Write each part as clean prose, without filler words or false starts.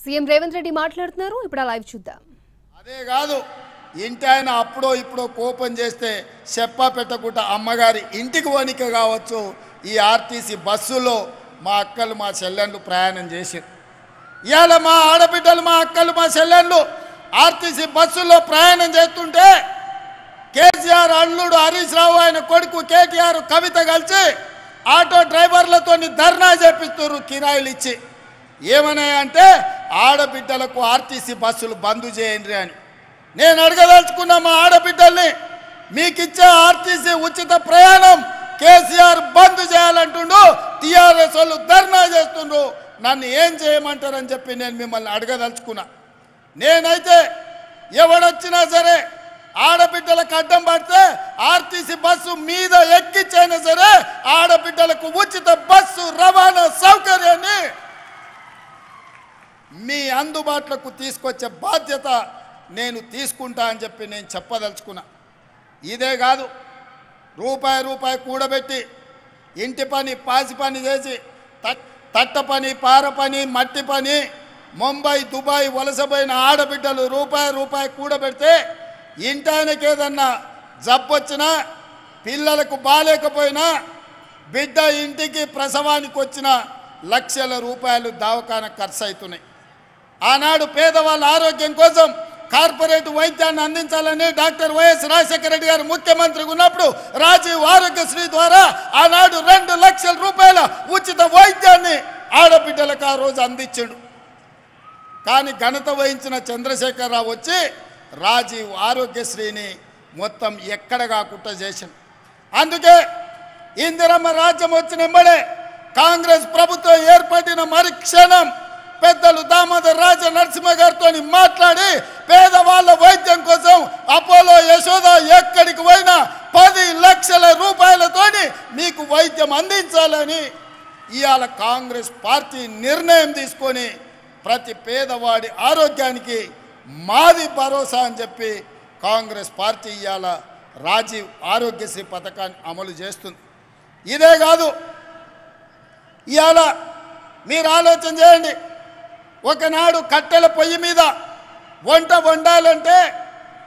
CM Revanth Reddy మాట్లాడుతున్నారు. ఇప్పుడు ఆ లైవ్ చూద్దాం. అదే కాదు, ఇంటి ఆయన అప్పుడో ఇప్పుడో కోపం చేస్తే చెప్పా పెట్టకుండా అమ్మగారి ఇంటికి వణిక కావచ్చు. ఈ ఆర్టీసీ బస్సులో మా అక్కలు మా చెల్లెళ్ళు ప్రయాణం చేశారు. ఇవాళ మా ఆడబిడ్డలు మా అక్కలు మా చెల్లెళ్ళు ఆర్టీసీ బస్సులో ప్రయాణం చేస్తుంటే కేసీఆర్ అల్లుడు హరీష్ రావు ఆయన కొడుకు కేటీఆర్ కవిత కలిసి ఆటో డ్రైవర్లతో ధర్నా చేపిస్తున్నారు కిరాయిలు ఇచ్చి. ఏమన్నాయంటే ఆడబిడ్డలకు ఆర్టీసీ బస్సులు బంద్ చేయండి అని. నేను అడగదలుచుకున్న మా ఆడబిడ్డల్ని, మీకు ఇచ్చే ఆర్టీసీ ఉచిత ప్రయాణం కేసీఆర్ బంద్ చేయాలంటుండు, టీఆర్ఎస్ వాళ్ళు ధర్నా చేస్తుండ్రు, నన్ను ఏం చేయమంటారని చెప్పి నేను మిమ్మల్ని అడగదలుచుకున్నా. నేనైతే ఎవడొచ్చినా సరే ఆడబిడ్డలకు అడ్డం పడితే ఆర్టీసీ బస్సు మీద ఎక్కించైనా సరే ఆడబిడ్డలకు ఉచిత బస్సు రవాణా సౌకర్యాన్ని మీ అందుబాటులోకి తీసుకొచ్చే బాధ్యత నేను తీసుకుంటా అని చెప్పి నేను చెప్పదలుచుకున్నా. ఇదే కాదు, రూపాయి రూపాయి కూడబెట్టి ఇంటి పని పాసి పని చేసి తట్ట పని పార పని మట్టి పని ముంబై దుబాయ్ వలసపోయిన ఆడబిడ్డలు రూపాయి రూపాయి కూడబెడితే ఇంటానికి ఏదన్నా జబ్బొచ్చినా పిల్లలకు బాలేకపోయినా బిడ్డ ఇంటికి ప్రసవానికి వచ్చిన లక్షల రూపాయలు దవాఖాన ఖర్చు అవుతున్నాయి. ఆనాడు పేదవాళ్ళ ఆరోగ్యం కోసం కార్పొరేట్ వైద్యాన్ని అందించాలని డాక్టర్ వైఎస్ రాజశేఖర రెడ్డి గారు ముఖ్యమంత్రిగా ఉన్నప్పుడు రాజీవ్ ఆరోగ్యశ్రీ ద్వారా ఆనాడు 2 లక్షల రూపాయల ఉచిత వైద్యాన్ని ఆడబిడ్డలకు ఆ రోజు అందించాడు. కానీ ఘనత వహించిన చంద్రశేఖరరావు వచ్చి రాజీవ్ ఆరోగ్యశ్రీని మొత్తం ఎక్కడ కాకుండా చేసింది. అందుకే ఇందిరమ్మ రాజ్యం వచ్చిన వెంబడే కాంగ్రెస్ ప్రభుత్వం ఏర్పడిన మరుక్షణం పెద్దలు దామోదర్ రాజ నరసింహ గారితో మాట్లాడి పేదవాళ్ళ వైద్యం కోసం అపోలో యశోద ఎక్కడికి పోయినా 10 లక్షల రూపాయలతోని మీకు వైద్యం అందించాలని ఇవాళ కాంగ్రెస్ పార్టీ నిర్ణయం తీసుకొని ప్రతి పేదవాడి ఆరోగ్యానికి మాది భరోసా అని చెప్పి కాంగ్రెస్ పార్టీ ఇవాళ రాజీవ్ ఆరోగ్యశ్రీ పథకాన్ని అమలు చేస్తుంది. ఇదే కాదు, ఇవాళ మీరు ఆలోచన చేయండి, ఒకనాడు కట్టెల పొయ్యి మీద వంట వండాలంటే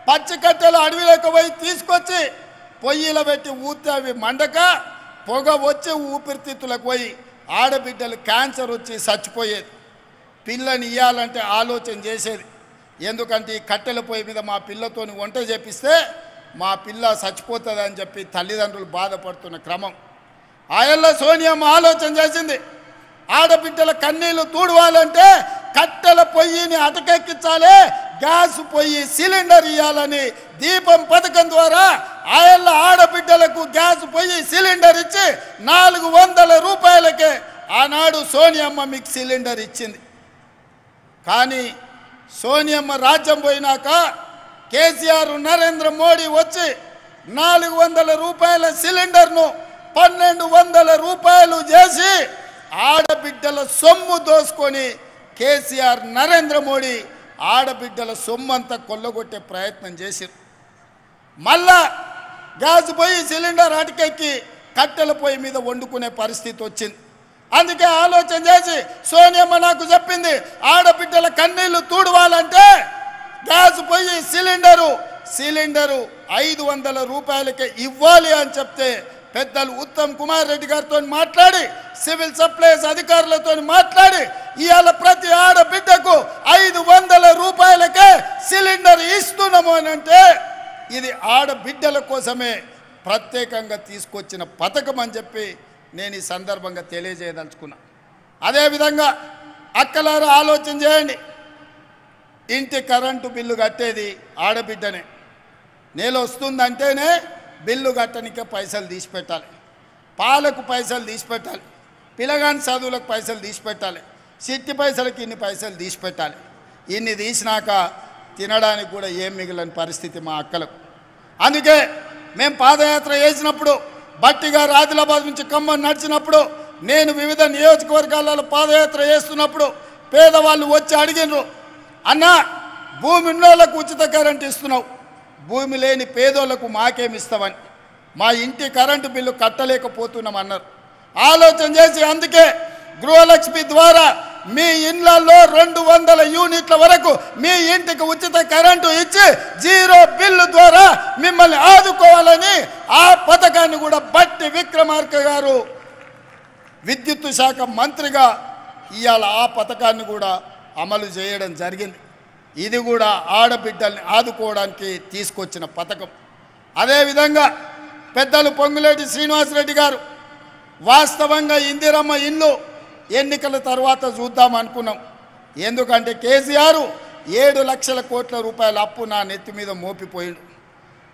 పచ్చి కట్టెలు అడవిలోకి పోయి తీసుకొచ్చి పొయ్యిలో పెట్టి ఊతే అవి మండక పొగ వచ్చి ఊపిరితిత్తులకు పోయి ఆడబిడ్డలు క్యాన్సర్ వచ్చి చచ్చిపోయేది. పిల్లని ఇవ్వాలంటే ఆలోచన చేసేది, ఎందుకంటే ఈ కట్టెల పొయ్యి మీద మా పిల్లతో వంట చేపిస్తే మా పిల్ల చచ్చిపోతుంది అని చెప్పి తల్లిదండ్రులు బాధపడుతున్న క్రమం. ఆయల్లో సోనియమ్మ ఆలోచన చేసింది, ఆడబిడ్డల కన్నీళ్లు తూడవాలంటే కట్టెల పొయ్యిని అటకెక్కించాలి, గ్యాస్ పొయ్యి సిలిండర్ ఇవ్వాలని దీపం పథకం ద్వారా ఆయల్ల ఆడబిడ్డలకు గ్యాస్ పొయ్యి సిలిండర్ ఇచ్చి 400 రూపాయలకే ఆనాడు సోనియమ్మ మీకు సిలిండర్ ఇచ్చింది. కానీ సోనియమ్మ రాజ్యం పోయినాక కేసీఆర్ నరేంద్ర మోడీ వచ్చి 400 రూపాయల సిలిండర్ను 1200 రూపాయలు చేసి ఆడబిడ్డల సొమ్ము దోసుకొని కేసీఆర్ నరేంద్ర మోడీ ఆడబిడ్డల సొమ్ము అంతా కొల్లగొట్టే ప్రయత్నం చేశారు. మళ్ళా గ్యాస్ పొయ్యి సిలిండర్ అటకెక్కి కట్టెల పొయ్యి మీద వండుకునే పరిస్థితి వచ్చింది. అందుకే ఆలోచన చేసి సోనియమ్మ నాకు చెప్పింది, ఆడబిడ్డల కన్నీళ్లు తూడవాలంటే గ్యాస్ పొయ్యి సిలిండరు 500 రూపాయలకే ఇవ్వాలి అని చెప్తే పెద్దలు ఉత్తమ్ కుమార్ రెడ్డి గారితో మాట్లాడి సివిల్ సప్లైస్ అధికారులతో మాట్లాడి ఇవాళ ప్రతి ఆడబిడ్డకు 500 రూపాయలకే సిలిండర్ ఇస్తున్నాము అని అంటే ఇది ఆడబిడ్డల కోసమే ప్రత్యేకంగా తీసుకొచ్చిన పథకం అని చెప్పి నేను ఈ సందర్భంగా తెలియజేయదలుచుకున్నా. అదేవిధంగా అక్కలారా ఆలోచన చేయండి, ఇంటి కరెంటు బిల్లు కట్టేది ఆడబిడ్డనే. నెల వస్తుందంటేనే బిల్లు కట్టడానికే పైసలు తీసి పెట్టాలి, పాలకు పైసలు తీసి పెట్టాలి, పిల్లగాని చదువులకు పైసలు తీసి పెట్టాలి, చిట్టి పైసలకి ఇన్ని పైసలు తీసి పెట్టాలి. ఇన్ని తీసినాక తినడానికి కూడా ఏం మిగిలిన పరిస్థితి మా అక్కలకు. అందుకే మేము పాదయాత్ర చేసినప్పుడు బట్టిగా ఆదిలాబాద్ నుంచి ఖమ్మం నడిచినప్పుడు నేను వివిధ నియోజకవర్గాలలో పాదయాత్ర చేస్తున్నప్పుడు పేదవాళ్ళు వచ్చి అడిగినారు, అన్న భూమి ఉన్నోళ్ళకు ఉచిత కరెంట్ ఇస్తున్నావు, భూమి లేని పేదోళ్లకు మాకేమిస్తామని. మా ఇంటి కరెంటు బిల్లు కట్టలేకపోతున్నాం అన్నారు. ఆలోచన చేసి అందుకే గృహలక్ష్మి ద్వారా మీ ఇళ్లలో 200 యూనిట్ల వరకు మీ ఇంటికి ఉచిత కరెంటు ఇచ్చి 0 బిల్లు ద్వారా మిమ్మల్ని ఆదుకోవాలని ఆ పథకాన్ని కూడా బట్టి విక్రమార్క గారు విద్యుత్ శాఖ మంత్రిగా ఇవాళ ఆ పథకాన్ని కూడా అమలు చేయడం జరిగింది. ఇది కూడా ఆడబిడ్డల్ని ఆదుకోవడానికి తీసుకొచ్చిన పథకం. అదేవిధంగా పెద్దలు పొంగులేటి శ్రీనివాసరెడ్డి గారు వాస్తవంగా ఇందిరమ్మ ఇల్లు ఎన్నికల తర్వాత చూద్దాం అనుకున్నాం. ఎందుకంటే కేసీఆర్ 7 లక్షల కోట్ల రూపాయల అప్పు నా నెత్తి మీద మోపిపోయిండు.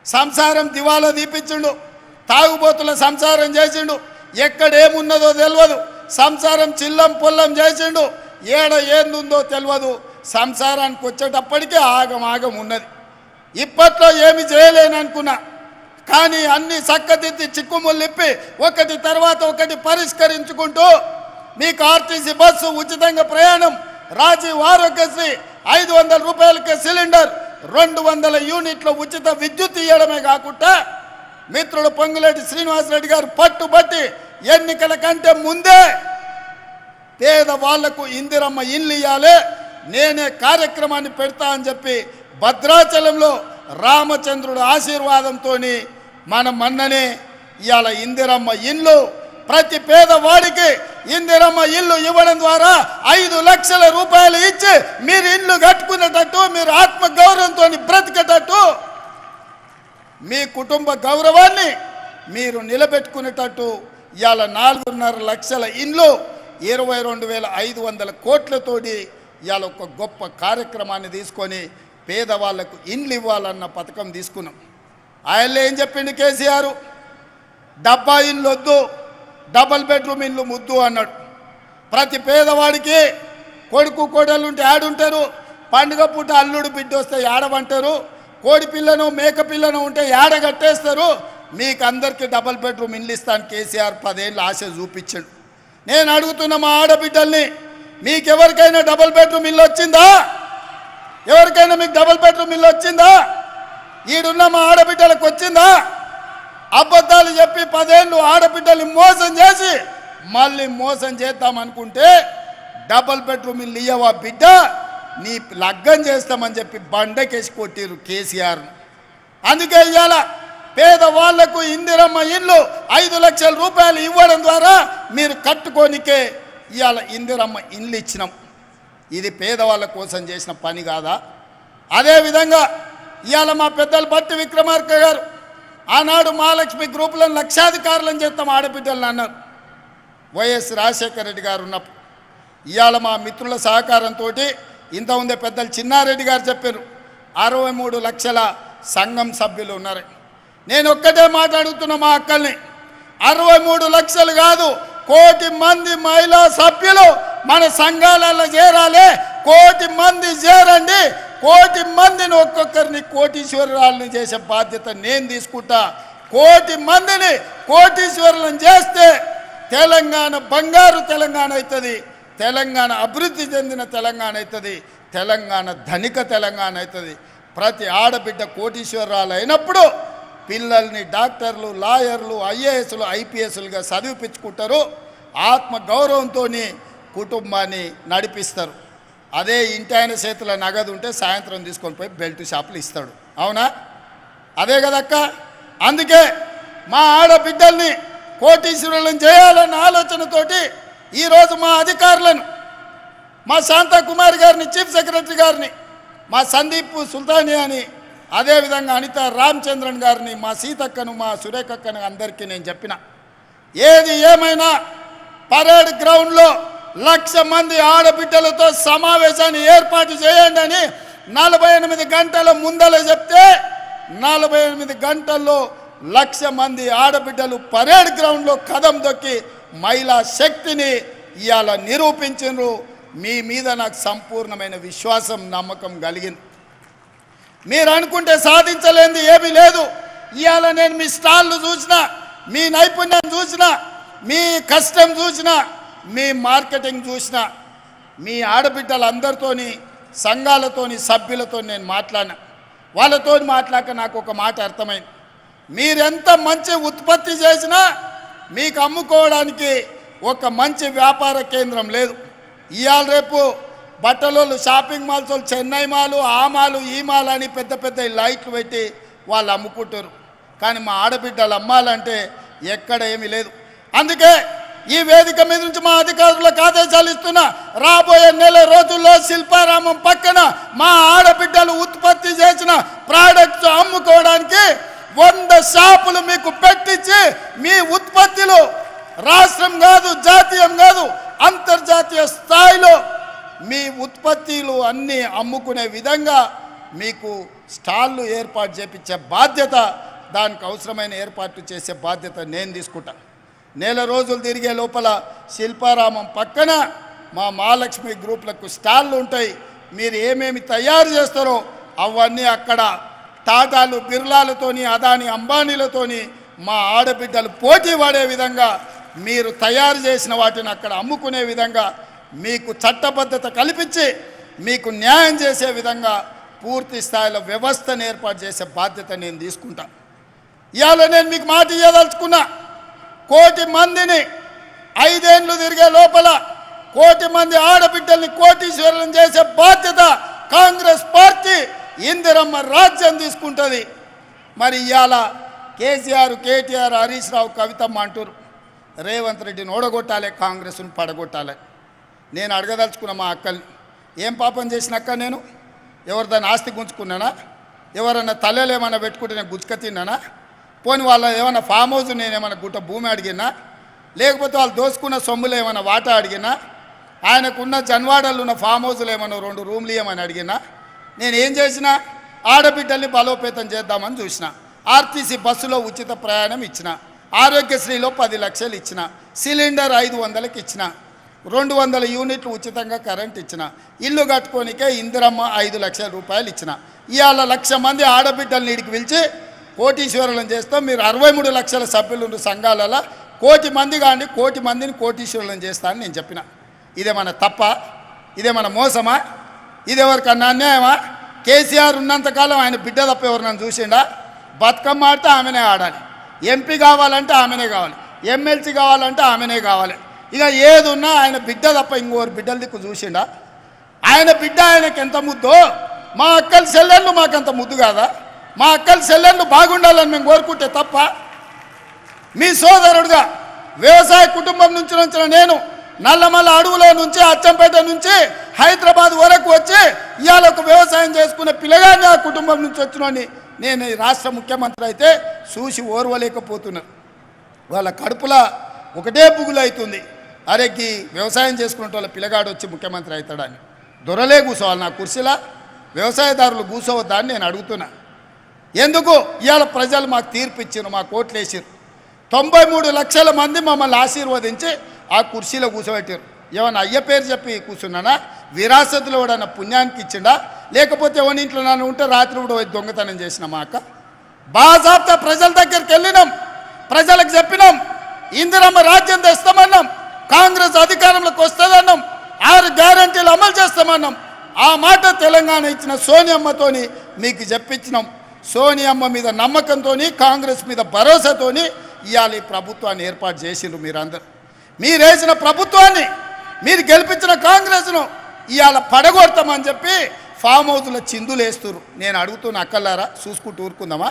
సంసారం దివాలా దీపించిండు, తాగుబోతుల సంసారం చేసిండు, ఎక్కడేమున్నదో తెలియదు, సంసారం చిల్లం పొల్లం చేసిండు, ఏందుందో తెలియదు. సంసారానికి వచ్చేటప్పటికే ఆగం ఉన్నది. ఇప్పట్లో ఏమి చేయలేననుకున్నా, కానీ అన్ని చక్కదిద్ది చిక్కుముళ్ళిప్పి ఒకటి తర్వాత ఒకటి పరిష్కరించుకుంటూ మీకు ఆర్టీసీ బస్సు ఉచితంగా ప్రయాణం, రాజీవ్ ఆరోగ్యశ్రీ 500 రూపాయలకే సిలిండర్, 200 యూనిట్ల ఉచిత విద్యుత్ ఇవ్వడమే కాకుండా మిత్రుడు పొంగులేటి శ్రీనివాసరెడ్డి గారు పట్టుబట్టి ఎన్నికల కంటే ముందే పేదవాళ్లకు ఇందిరమ్మ ఇల్లు ఇవ్వాలి, నేనే కార్యక్రమాన్ని పెడతా అని చెప్పి భద్రాచలంలో రామచంద్రుడు ఆశీర్వాదంతో మనం మొన్ననే ఇవాళ ఇందిరమ్మ ఇల్లు ప్రతి పేదవాడికి ఇందిరమ్మ ఇల్లు ఇవ్వడం ద్వారా 5 లక్షల రూపాయలు ఇచ్చి మీరు ఇల్లు కట్టుకునేటట్టు, మీరు ఆత్మగౌరవంతో బ్రతికేటట్టు, మీ కుటుంబ గౌరవాన్ని మీరు నిలబెట్టుకునేటట్టు ఇవాళ 4.5 లక్షల ఇల్లు 22,500 కోట్లతోటి ఇవాళ ఒక గొప్ప కార్యక్రమాన్ని తీసుకొని పేదవాళ్లకు ఇండ్లు ఇవ్వాలన్న పథకం తీసుకున్నాం. ఆయనలో ఏం చెప్పిండు కేసీఆర్, డబ్బా ఇల్లు వద్దు, డబల్ బెడ్రూమ్ ఇల్లు ముద్దు అన్నాడు. ప్రతి పేదవాడికి కొడుకు కోడలు ఉంటే ఆడుంటారు, పండుగ పూట అల్లుడు బిడ్డ వస్తే ఆడవంటారు, కోడి పిల్లను మేక పిల్లను ఉంటే ఆడగట్టేస్తారు. మీకు అందరికీ డబల్ బెడ్రూమ్ ఇల్లు ఇస్తాను కేసీఆర్ 10 ఏళ్ళు ఆశ చూపించాడు. నేను అడుగుతున్న మా ఆడబిడ్డల్ని, మీకెవరికైనా డబల్ బెడ్రూమ్ ఇల్లు వచ్చిందా? ఎవరికైనా మీకు డబల్ బెడ్రూమ్ ఇల్లు వచ్చిందా? ఈడున్న మా ఆడబిడ్డలకు వచ్చిందా? అబద్ధాలు చెప్పి 10 ఏళ్ళు ఆడబిడ్డల్ని మోసం చేసి మళ్ళీ మోసం చేద్దామనుకుంటే డబల్ బెడ్రూమ్ ఇల్లు ఇయ్యవా బిడ్డ, నీ లగ్గం చేస్తామని చెప్పి బండకేసి కొట్టిరు కేసీఆర్. అందుకే ఇవాళ పేదవాళ్లకు ఇందిరమ్మ ఇల్లు 5 లక్షల రూపాయలు ఇవ్వడం ద్వారా మీరు కట్టుకోనికే ఇవాళ ఇందిరమ్మ ఇల్లు ఇచ్చినాం. ఇది పేదవాళ్ళ కోసం చేసిన పని కాదా? అదేవిధంగా ఇవాళ మా పెద్దలు బట్టి విక్రమార్క గారు ఆనాడు మహాలక్ష్మి గ్రూపులను లక్షాధికారులను చేస్తాం ఆడబిడ్డలను అన్నారు. వైఎస్ రాజశేఖర రెడ్డి గారు ఉన్నప్పుడు ఇవాళ మా మిత్రుల సహకారంతో ఇంత ఉందే పెద్దలు చిన్నారెడ్డి గారు చెప్పారు 63 లక్షల సంఘం సభ్యులు ఉన్నారు. నేను ఒక్కటే మాట్లాడుతున్నా మా అక్కల్ని, 63 లక్షలు కాదు, 1 కోటి మంది మహిళా సభ్యులు మన సంఘాలలో చేరాలి. 1 కోటి మంది చేరండి, 1 కోటి మందిని ఒక్కొక్కరిని కోటీశ్వరులను చేసే బాధ్యత నేను తీసుకుంటా. 1 కోటి మందిని కోటీశ్వరులను చేస్తే తెలంగాణ బంగారు తెలంగాణ అవుతుంది, తెలంగాణ అభివృద్ధి చెందిన తెలంగాణ అవుతుంది, తెలంగాణ ధనిక తెలంగాణ అవుతుంది. ప్రతి ఆడబిడ్డ కోటీశ్వరాలు అయినప్పుడు పిల్లల్ని డాక్టర్లు, లాయర్లు, ఐఏఎస్లు, ఐపీఎస్లుగా చదివిపించుకుంటారు, ఆత్మగౌరవంతో కుటుంబాన్ని నడిపిస్తారు. అదే ఇంటి ఆయన చేతిలో నగదు ఉంటే సాయంత్రం తీసుకొని పోయి బెల్ట్ షాపులు ఇస్తాడు. అవునా? అదే కదక్క. అందుకే మా ఆడబిడ్డల్ని కోటీశ్వరులను చేయాలన్న ఆలోచనతోటి ఈరోజు మా అధికారులను, మా శాంతాకుమారి గారిని, చీఫ్ సెక్రటరీ గారిని, మా సందీప్ సుల్తానియాని, అదేవిధంగా అనిత రామచంద్రన్ గారిని, మా సీతక్కను, మా సురేఖక్కను అందరికీ నేను చెప్పిన, ఏది ఏమైనా పరేడ్ గ్రౌండ్లో 1,00,000 మంది ఆడబిడ్డలతో సమావేశాన్ని ఏర్పాటు చేయండి అని 48 గంటల ముందల చెప్తే 48 గంటల్లో 1,00,000 మంది ఆడబిడ్డలు పరేడ్ గ్రౌండ్లో కదం దొక్కి మహిళా శక్తిని ఇవాళ నిరూపించారు. మీ మీద నాకు సంపూర్ణమైన విశ్వాసం, నమ్మకం కలిగింది. మీరు అనుకుంటే సాధించలేనిది ఏమీ లేదు. ఇవాళ నేను మీ స్టాళ్ళు చూసినా, మీ నైపుణ్యం చూసినా, మీ కష్టం చూసినా, మీ మార్కెటింగ్ చూసినా, మీ ఆడబిడ్డలందరితోని, సంఘాలతోని, సభ్యులతో నేను మాట్లాడినా. వాళ్ళతో మాట్లాడక నాకు ఒక మాట అర్థమైంది, మీరెంత మంచి ఉత్పత్తి చేసినా మీకు అమ్ముకోవడానికి ఒక మంచి వ్యాపార కేంద్రం లేదు. ఇవాళ రేపు బట్టలు షాపింగ్ మాల్స్ వాళ్ళు చెన్నై మాలు ఆ మాలు ఈ మాల్ అని పెద్ద పెద్ద లైట్లు పెట్టి వాళ్ళు అమ్ముకుంటారు. కానీ మా ఆడబిడ్డలు అమ్మాలంటే ఎక్కడ ఏమీ లేదు. అందుకే ఈ వేదిక మీద నుంచి మా అధికారులకు ఆదేశాలు ఇస్తున్నా, రాబోయే నెల రోజుల్లో శిల్పారామం పక్కన మా ఆడబిడ్డలు ఉత్పత్తి చేసిన ప్రోడక్ట్స్ అమ్ముకోవడానికి 100 షాపులు మీకు పెట్టించి మీ ఉత్పత్తులు రాష్ట్రం కాదు, జాతీయం కాదు, అంతర్జాతీయ స్థాయిలో మీ ఉత్పత్తులు అన్నీ అమ్ముకునే విధంగా మీకు స్టాళ్ళు ఏర్పాటు చేపించే బాధ్యత, దానికి అవసరమైన ఏర్పాట్లు చేసే బాధ్యత నేను తీసుకుంటా. నెల రోజులు తిరిగే లోపల శిల్పారామం పక్కన మా మహాలక్ష్మి గ్రూప్లకు స్టాళ్ళు ఉంటాయి. మీరు ఏమేమి తయారు చేస్తారో అవన్నీ అక్కడ టాటాలు బిర్లాలతోని అదాని అంబానీలతోని మా ఆడబిడ్డలు పోటీ పడే విధంగా మీరు తయారు చేసిన వాటిని అక్కడ అమ్ముకునే విధంగా మీకు చట్టబద్ధత కల్పించి మీకు న్యాయం చేసే విధంగా పూర్తి స్థాయిలో వ్యవస్థను ఏర్పాటు చేసే బాధ్యత నేను తీసుకుంటా. ఇవాళ నేను మీకు మాట ఇవ్వదలుచుకున్నా, 1 కోటి మందిని 5 ఏళ్ళు తిరిగే లోపల 1 కోటి మంది ఆడబిడ్డల్ని కోటీశ్వరులను చేసే బాధ్యత కాంగ్రెస్ పార్టీ ఇందిరమ్మ రాజ్యం తీసుకుంటుంది. మరి ఇవాళ కేసీఆర్, కేటీఆర్, హరీష్ రావు, కవితమ్మ అంటారు రేవంత్ రెడ్డిని ఓడగొట్టాలి, కాంగ్రెస్ను పడగొట్టాలి. నేను అడగదలుచుకున్న మా అక్కల్ని, ఏం పాపం చేసిన అక్క? నేను ఎవరిదాన్ని ఆస్తి గుంజుకున్నానా? ఎవరన్నా తల్లెలు ఏమన్నా పెట్టుకుంటే నేను గుజ్జుక తిన్నానా? పోని వాళ్ళ ఏమన్నా ఫామ్ హౌస్ నేను ఏమన్నా గుట్ట భూమి అడిగినా? లేకపోతే వాళ్ళు దోసుకున్న సొమ్ములు ఏమన్నా వాటా అడిగినా? ఆయనకున్న జన్వాడలు ఉన్న ఫామ్ హౌస్లు ఏమన్నా 2 రూమ్లు ఏమని అడిగినా? నేను ఏం చేసినా? ఆడబిడ్డల్ని బలోపేతం చేద్దామని చూసిన. ఆర్టీసీ బస్సులో ఉచిత ప్రయాణం ఇచ్చిన, ఆరోగ్యశ్రీలో 10 లక్షలు ఇచ్చిన, సిలిండర్ 500కి ఇచ్చిన, 200 యూనిట్లు ఉచితంగా కరెంట్ ఇచ్చిన, ఇల్లు కట్టుకోనికే ఇందిరమ్మ 5 లక్షల రూపాయలు ఇచ్చిన. ఇవాళ 1,00,000 మంది ఆడబిడ్డల్ని ఇడికి పిలిచి కోటీశ్వరులను చేస్తాం, మీరు 63 లక్షల సభ్యులు ఉన్న సంఘాలలో 1 కోటి మంది కానీ 1 కోటి మందిని కోటీశ్వరులను చేస్తా అని నేను చెప్పిన. ఇదేమన్నా తప్ప? ఇదేమన్నా మోసమా? ఇదెవరికన్నా అన్యాయమా? కేసీఆర్ ఉన్నంతకాలం ఆయన బిడ్డ తప్ప ఎవరు చూసిండా? బతుకమ్మ ఆడితే ఆమెనే ఆడాలి, ఎంపీ కావాలంటే ఆమెనే కావాలి, ఎమ్మెల్సీ కావాలంటే ఆమెనే కావాలి. ఇక ఏది ఉన్నా ఆయన బిడ్డ తప్ప ఇంకోరు బిడ్డల దిక్కు చూసిండా? ఆయన బిడ్డ ఆయనకి ఎంత ముద్దో, మా అక్కల చెల్లెళ్ళు మాకంత ముద్దు కాదా? మా అక్కల చెల్లెళ్ళు బాగుండాలని మేము కోరుకుంటే తప్ప? మీ సోదరుడుగా వ్యవసాయ కుటుంబం నుంచి వచ్చిన నేను నల్లమల్ల అడవులో నుంచి అచ్చంపేట నుంచి హైదరాబాద్ వరకు వచ్చి ఇవాళ ఒక వ్యవసాయం చేసుకునే పిల్లగాని ఆ కుటుంబం నుంచి వచ్చినోని నేను ఈ రాష్ట్ర ముఖ్యమంత్రి అయితే చూసి ఓర్వలేకపోతున్నాను. వాళ్ళ కడుపులో ఒకటే పుగులు అవుతుంది, అరెక్కి వ్యవసాయం చేసుకునే వాళ్ళ పిల్లగాడు వచ్చి ముఖ్యమంత్రి అవుతాడని. దొరలే కూర్చోవాలి నా కుర్చీలా, వ్యవసాయదారులు కూర్చోవద్దా అని నేను అడుగుతున్నా. ఎందుకు? ఇవాళ ప్రజలు మాకు తీర్పు ఇచ్చారు, మాకు ఓట్లు వేసారు. 93 లక్షల మంది మమ్మల్ని ఆశీర్వదించి ఆ కుర్చీలో కూర్చోబెట్టారు. ఏమన్నా అయ్య పేరు చెప్పి కూర్చున్నానా? విరాసతులు ఎవడన్నా పుణ్యానికి ఇచ్చిండా? లేకపోతే ఎవరి ఇంట్లో నన్ను ఉంటే రాత్రి కూడా దొంగతనం చేసిన మా అక్క? బాజాబ్తా ప్రజల దగ్గరికి వెళ్ళినాం, ప్రజలకు చెప్పినాం, ఇందిరమ్మ రాజ్యం తెస్తామన్నాం, కాంగ్రెస్ అధికారంలోకి వస్తుందన్నాం, 6 గ్యారంటీలు అమలు చేస్తామన్నాం. ఆ మాట తెలంగాణ ఇచ్చిన సోనియమ్మతోని మీకు చెప్పించినాం. సోనియమ్మ మీద నమ్మకంతోని, కాంగ్రెస్ మీద భరోసాతోని ఇవాళ ఈ ప్రభుత్వాన్ని ఏర్పాటు చేసిండ్రు. మీరందరూ మీరు వేసిన ప్రభుత్వాన్ని, మీరు గెలిపించిన కాంగ్రెస్ను ఇవాళ పడగొడతామని చెప్పి ఫామ్ హౌస్లో చిందులు వేస్తున్నారు. నేను అడుగుతున్న అక్కలారా, చూసుకుంటూ ఊరుకుందామా?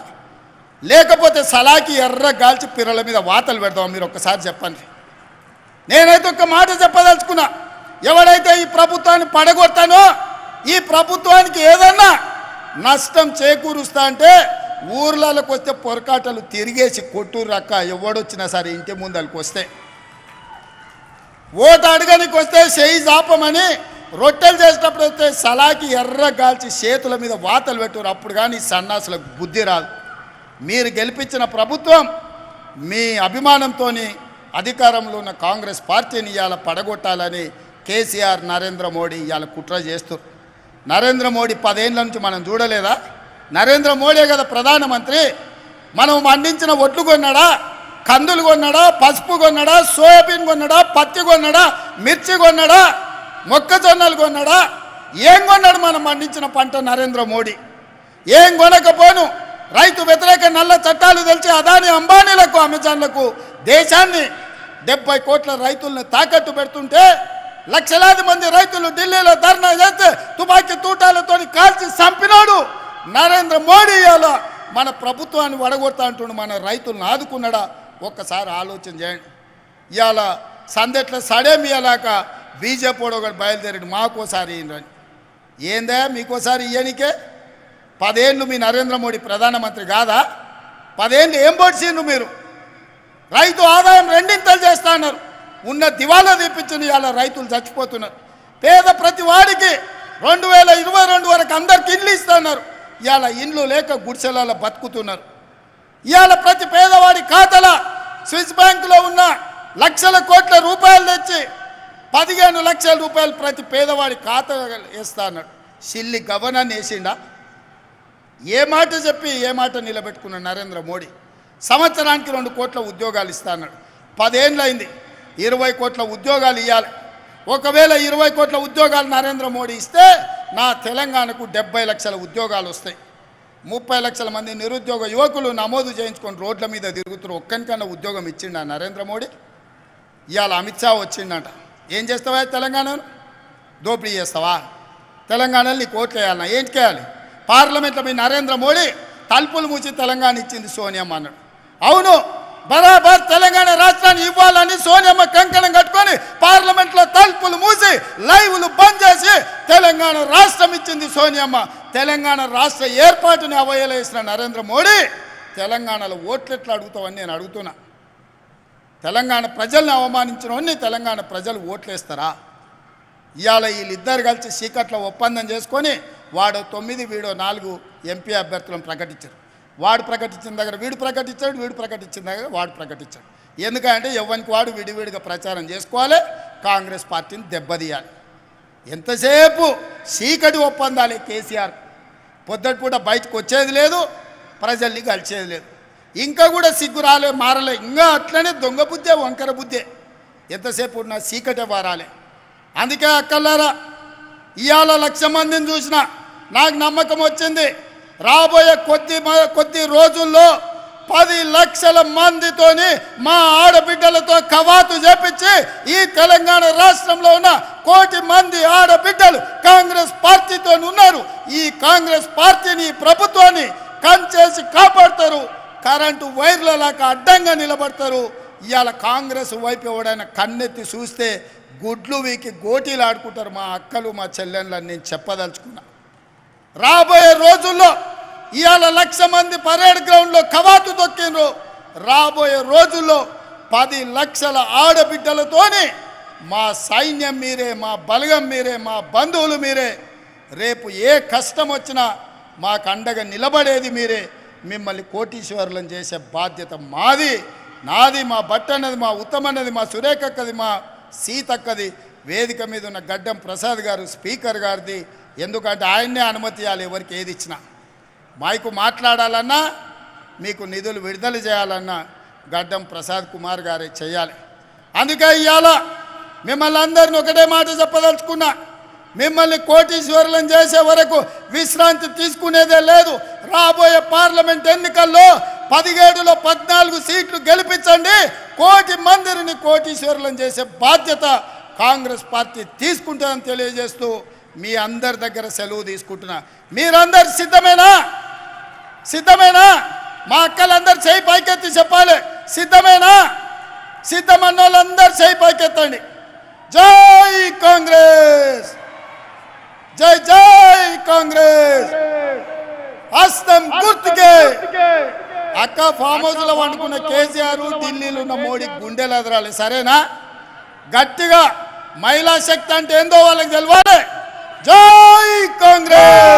లేకపోతే సలాకి ఎర్ర గాల్చి పిర్రల మీద వాతలు పెడదామా? మీరు ఒక్కసారి చెప్పండి. నేనైతే ఒక మాట చెప్పదలుచుకున్నా, ఎవడైతే ఈ ప్రభుత్వాన్ని పడగొడతానో, ఈ ప్రభుత్వానికి ఏదన్నా నష్టం చేకూరుస్తా అంటే ఊర్లలోకి వస్తే పొరకాటలు తిరిగేసి కొట్టూరు రక్క ఎవడొచ్చినా సరే ఇంటి ముందరికి వస్తే, ఓటు అడగనికి వస్తే చేయి జాపమని రొట్టెలు చేసేటప్పుడు వస్తే సలాకి ఎర్ర గాల్చి చేతుల మీద వాతలు పెట్టురు. అప్పుడు కానీ సన్నాసులకు బుద్ధి రాదు. మీరు గెలిపించిన ప్రభుత్వం మీ అభిమానంతో అధికారంలో ఉన్న కాంగ్రెస్ పార్టీని ఇవాళ పడగొట్టాలని కేసీఆర్, నరేంద్ర మోడీ ఇవాళ కుట్ర చేస్తారు. నరేంద్ర మోడీ 10 ఏళ్ళ నుంచి మనం చూడలేదా? నరేంద్ర మోడీ కదా ప్రధానమంత్రి. మనం పండించిన ఒట్లు కొన్నాడా? కందులు కొన్నాడా? పసుపు కొన్నాడా? సోయాబీన్ కొన్నాడా? పత్తి కొన్నాడా? మిర్చి కొన్నాడా? మొక్కజొన్నలు కొన్నాడా? ఏం కొన్నాడు మనం పండించిన పంట నరేంద్ర మోడీ? ఏం కొనకపోను రైతు వ్యతిరేక నల్ల చట్టాలు తెలిసి అదాని అంబానీలకు, అమెజాన్లకు దేశాన్ని 70 కోట్ల రైతులను తాకట్టు పెడుతుంటే లక్షలాది మంది రైతులు ఢిల్లీలో ధర్నా చేస్తే తుపాకీ తూటాలతో కాల్చి చంపినాడు నరేంద్ర మోడీ. ఇవాళ మన ప్రభుత్వాన్ని వడగొడతా అంటుండు, మన రైతులను ఆదుకున్నాడా? ఒక్కసారి ఆలోచన చేయండి. ఇవాళ సందెట్ల సడేమియలాక బీజేపీ ఒకటి బయలుదేరాడు మాకోసారి ఈయనని. ఏందా మీకోసారి ఇయ్యనికే? 10 ఏళ్ళు మీ నరేంద్ర మోడీ ప్రధానమంత్రి కాదా? 10 ఏళ్ళు ఏం పొడిచిండ్రు మీరు? రైతు ఆదాయం రెండింతలు చేస్తా అన్నారు, ఉన్న దివాలా తీపించిన ఇవాళ రైతులు చచ్చిపోతున్నారు. పేద ప్రతి వాడికి 2022 వరకు అందరికి ఇండ్లు ఇస్తున్నారు. ఇవాళ ఇండ్లు లేక గుడిసెలలో బతుకుతున్నారు. ఇవాళ ప్రతి పేదవాడి ఖాతాల స్విస్ బ్యాంకులో ఉన్న లక్షల కోట్ల రూపాయలు తెచ్చి 15 లక్షల రూపాయలు ప్రతి పేదవాడి ఖాతా వేస్తా అన్నాడు. సిల్లి గవర్నర్ని వేసిండా? ఏ మాట చెప్పి ఏ మాట నిలబెట్టుకున్నాడు నరేంద్ర మోడీ? సంవత్సరానికి 2 కోట్ల ఉద్యోగాలు ఇస్తా అన్నాడు. 10 ఏళ్ళు అయింది, 20 కోట్ల ఉద్యోగాలు ఇవ్వాలి. ఒకవేళ 20 కోట్ల ఉద్యోగాలు నరేంద్ర మోడీ ఇస్తే నా తెలంగాణకు 70 లక్షల ఉద్యోగాలు వస్తాయి. 30 లక్షల మంది నిరుద్యోగ యువకులు నమోదు చేయించుకొని రోడ్ల మీద తిరుగుతున్నారు. ఒక్కనికన్నా ఉద్యోగం ఇచ్చిండా నరేంద్ర మోడీ? ఇవాళ అమిత్ షా వచ్చిండట. ఏం చేస్తావా తెలంగాణను? దోపిడీ చేస్తావా? తెలంగాణలో నీకు ఓట్లు వేయాలన్నా ఏంటి వేయాలి? పార్లమెంట్లో మీ నరేంద్ర మోడీ తలుపులు మూసి తెలంగాణ ఇచ్చింది సోనియమ్మ అన్నాడు. అవును, బరాబర్ తెలంగాణ రాష్ట్రాన్ని ఇవ్వాలని సోనియమ్మ కంకణం కట్టుకొని పార్లమెంట్లో తలుపులు మూసి లైవ్లు బంద్ చేసి తెలంగాణ రాష్ట్రం ఇచ్చింది సోనియమ్మ. తెలంగాణ రాష్ట్ర ఏర్పాటుని అవయలేసిన నరేంద్ర మోడీ తెలంగాణలో ఓట్లు ఎట్లా అడుగుతావని నేను అడుగుతున్నా. తెలంగాణ ప్రజల్ని అవమానించిన తెలంగాణ ప్రజలు ఓట్లేస్తారా? ఇవాళ వీళ్ళిద్దరు కలిసి చీకట్లో ఒప్పందం చేసుకొని వాడు 9 వీడో 4 ఎంపీ అభ్యర్థులను ప్రకటించారు. వాడు ప్రకటించిన దగ్గర వీడు ప్రకటించాడు, వీడు ప్రకటించిన దగ్గర వాడు ప్రకటించాడు. ఎందుకంటే ఎవరికి వాడు విడివిడిగా ప్రచారం చేసుకోవాలి, కాంగ్రెస్ పార్టీని దెబ్బతీయాలి. ఎంతసేపు చీకటి ఒప్పందాలే కేసీఆర్. పొద్దుటిపూట బయటకు వచ్చేది లేదు, ప్రజల్ని కలిసేది లేదు. ఇంకా కూడా సిగ్గు రాలే, మారలే, ఇంకా అట్లనే దొంగ బుద్ధే, వంకర బుద్ధే. ఎంతసేపు ఉన్న చీకటే వారాలే. అందుకే అక్కలారా, ఇవాళ 1,00,000 మందిని చూసిన నాకు నమ్మకం వచ్చింది. రాబోయే కొద్ది రోజుల్లో 10 లక్షల మందితోని మా ఆడబిడ్డలతో కవాతు చేపించి ఈ తెలంగాణ రాష్ట్రంలో ఉన్న 1 కోటి మంది ఆడబిడ్డలు కాంగ్రెస్ పార్టీతో ఉన్నారు. ఈ కాంగ్రెస్ పార్టీని, ప్రభుత్వాన్ని కంచేసి కాపాడతారు. కరెంటు వైర్లలాగా అడ్డంగా నిలబడతారు. ఇవాళ కాంగ్రెస్ వైపు ఎవడైనా కన్నెత్తి చూస్తే గుడ్లు వీకి గోటీలు ఆడుకుంటారు మా అక్కలు, మా చెల్లెళ్ళని నేను చెప్పదలుచుకున్నా. రాబోయే రోజుల్లో ఇవాళ 1,00,000 మంది పరేడ్ గ్రౌండ్లో కవాతు తొక్కిండ్రు. రాబోయే రోజుల్లో 10 లక్షల ఆడబిడ్డలతోని మా సైన్యం మీరే, మా బలగం మీరే, మా బంధువులు మీరే. రేపు ఏ కష్టం వచ్చినా మాకు అండగా నిలబడేది మీరే. మిమ్మల్ని కోటీశ్వరులను చేసే బాధ్యత మాది, నాది. మా బట్టన్నది, మా ఉత్తమన్నది, మా సురేఖక్కది, మా సీతక్కది. వేదిక మీద ఉన్న గడ్డం ప్రసాద్ గారు స్పీకర్ గారిది. ఎందుకంటే ఆయన్నే అనుమతి ఇవ్వాలి ఎవరికి ఏది ఇచ్చినా. మైకు మాట్లాడాలన్నా, మీకు నిధులు విడుదల చేయాలన్నా గడ్డం ప్రసాద్ కుమార్ గారే చేయాలి. అందుకే ఇవాళ మిమ్మల్ని అందరిని ఒకటే మాట చెప్పదలుచుకున్నా, మిమ్మల్ని కోటీశ్వరులను చేసే వరకు విశ్రాంతి తీసుకునేదే లేదు. రాబోయే పార్లమెంట్ ఎన్నికల్లో 17లో 14 సీట్లు గెలిపించండి. 1 కోటి మందిని కోటీశ్వరులను చేసే బాధ్యత కాంగ్రెస్ పార్టీ తీసుకుంటుందని తెలియజేస్తూ మీ అందరి దగ్గర సెలవు తీసుకుంటున్నా. మీరందరు సిద్ధమేనా? సిద్ధమేనా? మా అక్కలందరూ చేయి పైకెత్తి చెప్పాలి. సిద్ధమేనా? సిద్ధమన్న వాళ్ళందరూ చేయి పైకెత్తండి. జై కాంగ్రెస్, జై జై కాంగ్రెస్. హస్తం గుర్తుకే. అక్క ఫామ్ హౌస్ లో వండుకున్న కేసీఆర్, ఢిల్లీలో ఉన్న మోడీ గుండెలు ఎదరాలి. సరేనా? గట్టిగా మహిళా శక్తి అంటే ఏందో వాళ్ళకి తెలవాలి. జై కాంగ్రెస్.